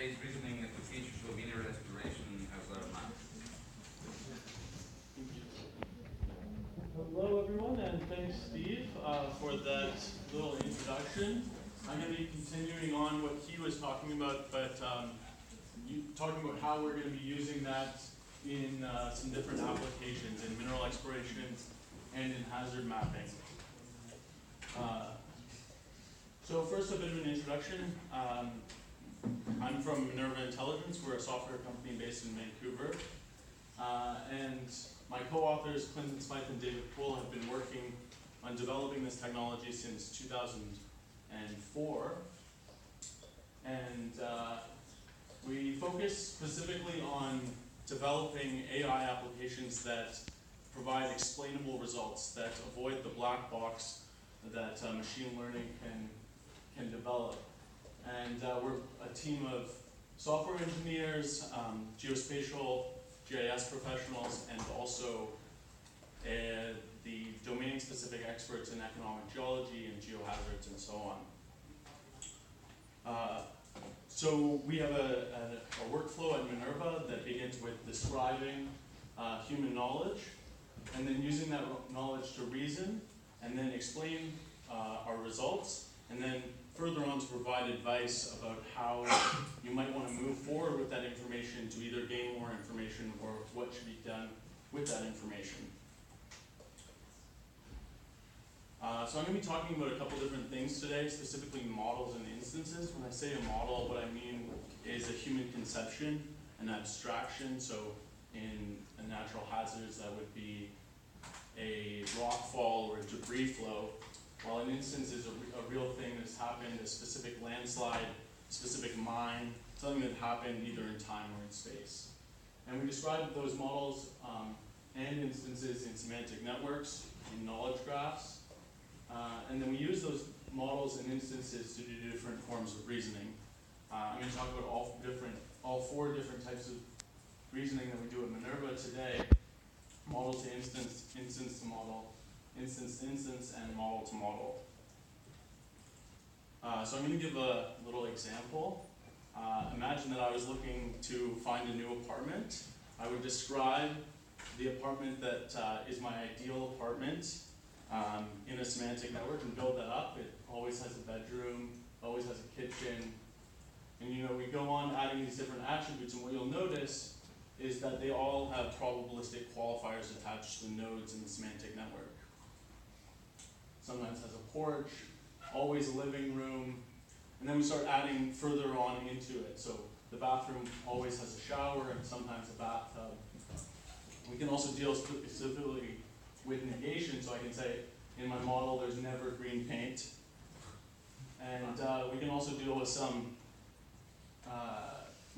Ontology-based reasoning and the features of linear exploration as a map. Hello everyone, and thanks Steve for that little introduction. I'm going to be continuing on what he was talking about, but talking about how we're going to be using that in some different applications in mineral exploration and in hazard mapping. So first, a bit of an introduction. I'm from Minerva Intelligence. We're a software company based in Vancouver. And my co-authors, Clinton Smythe and David Poole, have been working on developing this technology since 2004. And we focus specifically on developing AI applications that provide explainable results, that avoid the black box that machine learning can develop. And we're a team of software engineers, geospatial, GIS professionals, and also the domain-specific experts in economic geology and geohazards and so on. So we have a workflow at Minerva that begins with describing human knowledge, and then using that knowledge to reason, and then explain our results, and then further on to provide advice about how you might want to move forward with that information to either gain more information or what should be done with that information. So I'm going to be talking about a couple different things today, specifically models and instances. When I say a model, what I mean is a human conception, an abstraction. So in natural hazards, that would be a rock fall or a debris flow, while an instance is a real thing that's happened, a specific landslide, specific mine, something that happened either in time or in space. And we describe those models and instances in semantic networks, in knowledge graphs, and then we use those models and instances to do different forms of reasoning. I'm going to talk about all four different types of reasoning that we do at Minerva today: model to instance, instance to model, instance to instance, and model to model. So I'm going to give a little example. Imagine that I was looking to find a new apartment. I would describe the apartment that is my ideal apartment in a semantic network and build that up. It always has a bedroom, always has a kitchen. And we go on adding these different attributes, and what you'll notice is that they all have probabilistic qualifiers attached to the nodes in the semantic network. Sometimes has a porch, always a living room, and then we start adding further on into it. So the bathroom always has a shower and sometimes a bathtub. We can also deal specifically with negation, so I can say in my model there's never green paint. And we can also deal with some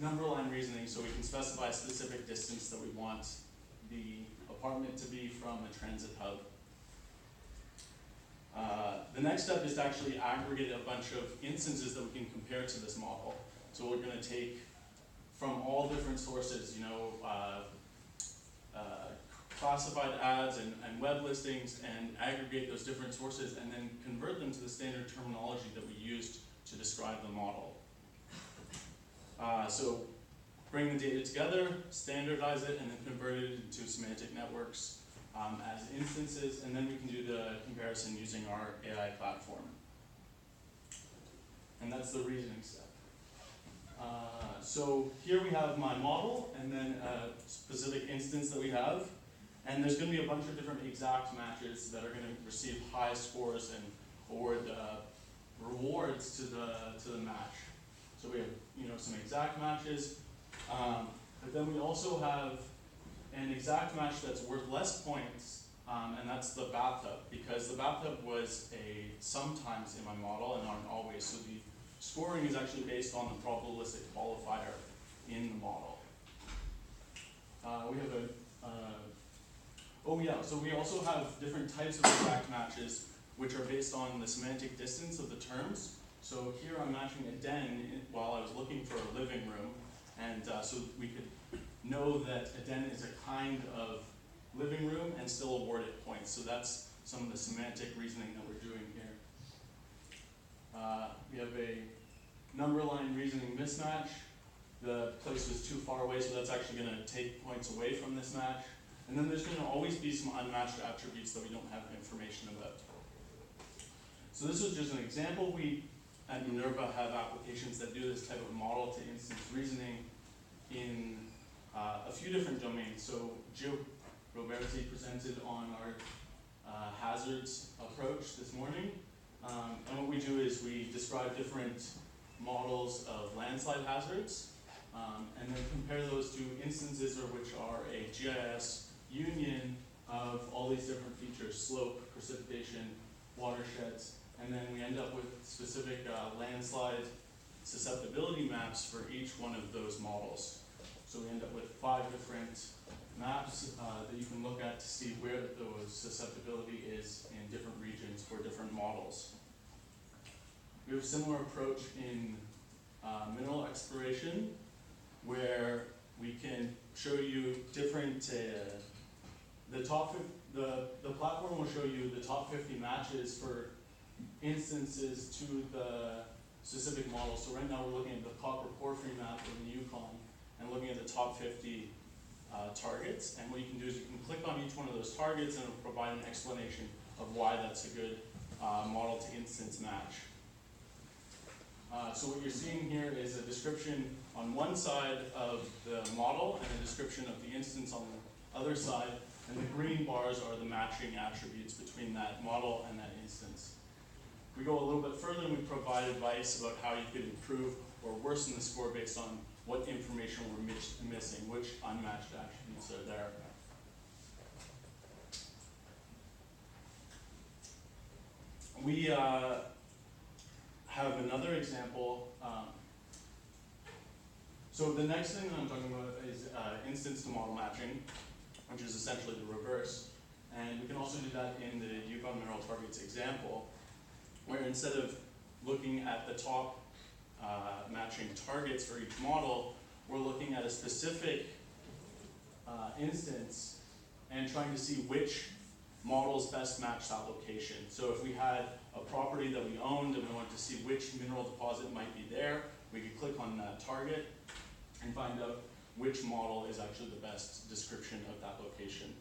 number line reasoning, so we can specify a specific distance that we want the apartment to be from a transit hub. The next step is to actually aggregate a bunch of instances that we can compare to this model. So we're going to take from all different sources, classified ads and web listings, and aggregate those different sources and then convert them to the standard terminology that we used to describe the model. So bring the data together, standardize it, and then convert it into semantic networks as instances, and then we can do the comparison using our AI platform. And that's the reasoning step. So here we have my model, and then a specific instance that we have. And there's going to be a bunch of different exact matches that are going to receive high scores and award rewards to the match. So we have some exact matches, but then we also have an exact match that's worth less points, and that's the bathtub, because the bathtub was a sometimes in my model and not an always. So the scoring is actually based on the probabilistic qualifier in the model. So we also have different types of exact matches, which are based on the semantic distance of the terms. So here I'm matching a den while I was looking for a living room, and so we could know that a den is a kind of living room and still award it points. So that's some of the semantic reasoning that we're doing here. We have a number line reasoning mismatch. the place was too far away, so that's actually going to take points away from this match. And then there's going to always be some unmatched attributes that we don't have information about. So this was just an example. We at Minerva have applications that do this type of model to instance reasoning in a few different domains. So Gio Roberti presented on our hazards approach this morning. And what we do is we describe different models of landslide hazards and then compare those to instances which are a GIS union of all these different features: slope, precipitation, watersheds, and then we end up with specific landslide susceptibility maps for each one of those models. So we end up with 5 different maps that you can look at to see where the susceptibility is in different regions for different models. We have a similar approach in mineral exploration, where we can show you different, the platform will show you the top 50 matches for instances to the specific model. So right now we're looking at the copper porphyry map in the Yukon and looking at the top 50 targets. And what you can do is you can click on each one of those targets and it'll provide an explanation of why that's a good model to instance match. So what you're seeing here is a description on one side of the model and a description of the instance on the other side, and the green bars are the matching attributes between that model and that instance. We go a little bit further and we provide advice about how you could improve or worsen the score based on what information we're missing, which unmatched attributes are there. We have another example. So the next thing that I'm talking about is instance to model matching, which is essentially the reverse. And we can also do that in the Yukon mineral targets example, where instead of looking at the top matching targets for each model, we're looking at a specific instance and trying to see which models best match that location. So if we had a property that we owned and we wanted to see which mineral deposit might be there, we could click on that target and find out which model is actually the best description of that location.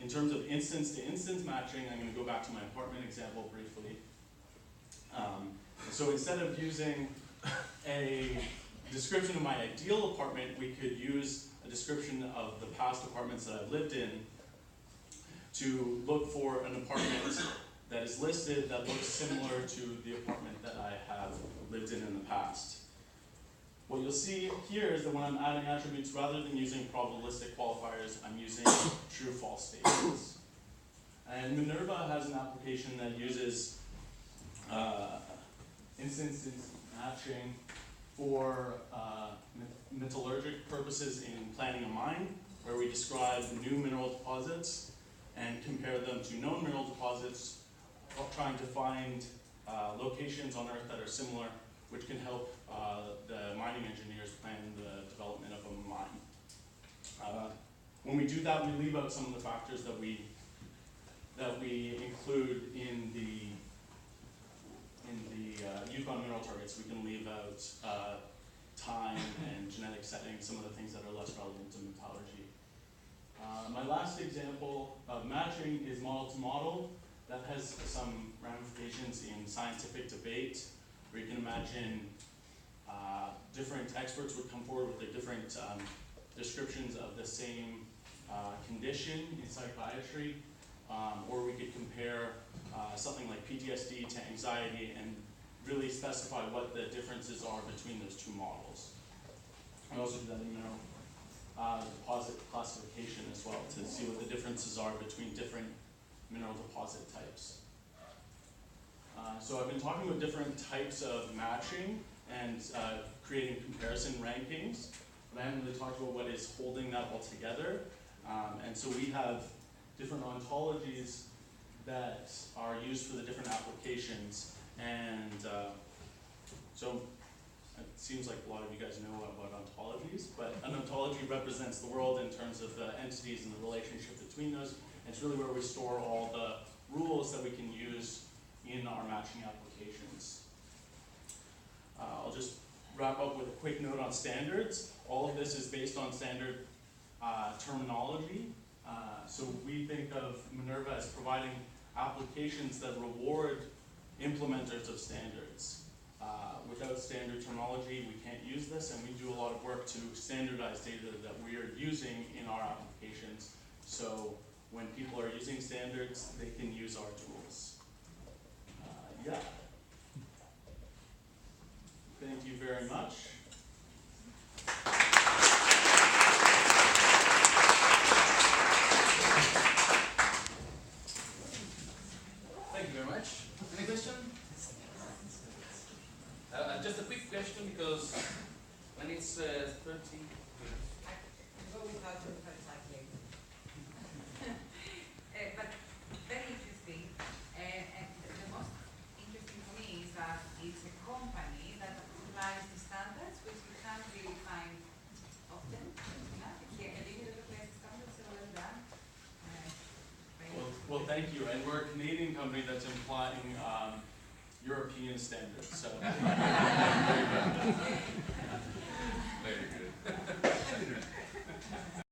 In terms of instance to instance matching, I'm going to go back to my apartment example briefly. So instead of using a description of my ideal apartment, we could use a description of the past apartments that I've lived in to look for an apartment that is listed that looks similar to the apartment that I have lived in the past. What you'll see here is that when I'm adding attributes, rather than using probabilistic qualifiers, I'm using true-false statements. And Minerva has an application that uses instance matching for metallurgic purposes in planning a mine, where we describe new mineral deposits and compare them to known mineral deposits, trying to find locations on Earth that are similar, which can help the mining engineers plan the development of a mine. When we do that, we leave out some of the factors that we include in the Yukon mineral targets. We can leave out time and genetic setting, some of the things that are less relevant to metallurgy. My last example of matching is model to model. That has some ramifications in scientific debate, where you can imagine different experts would come forward with their different descriptions of the same condition in psychiatry, or we could compare something like PTSD to anxiety and really specify what the differences are between those two models. I also do that in mineral deposit classification as well, to see what the differences are between different mineral deposit types. So I've been talking about different types of matching and creating comparison rankings, but I haven't really talked about what is holding that all together. And so we have different ontologies that are used for the different applications. And so it seems like a lot of you guys know about ontologies, but an ontology represents the world in terms of the entities and the relationship between those. And it's really where we store all the rules that we can use in our matching applications. I'll just wrap up with a quick note on standards. All of this is based on standard terminology. So we think of Minerva as providing applications that reward implementers of standards. Without standard terminology, we can't use this, and we do a lot of work to standardize data that we are using in our applications. So when people are using standards, they can use our tools. Yeah. Thank you very much. Thank you very much. Any question? Just a quick question, because when it's 30 minutes. Go without exactly. But very interesting. And the most interesting for me is that it's a company that applies the standards, which you can't really find often. Here, a little bit of standards, so well done. Well, thank you. And we're a Canadian company that's implying European standards. So.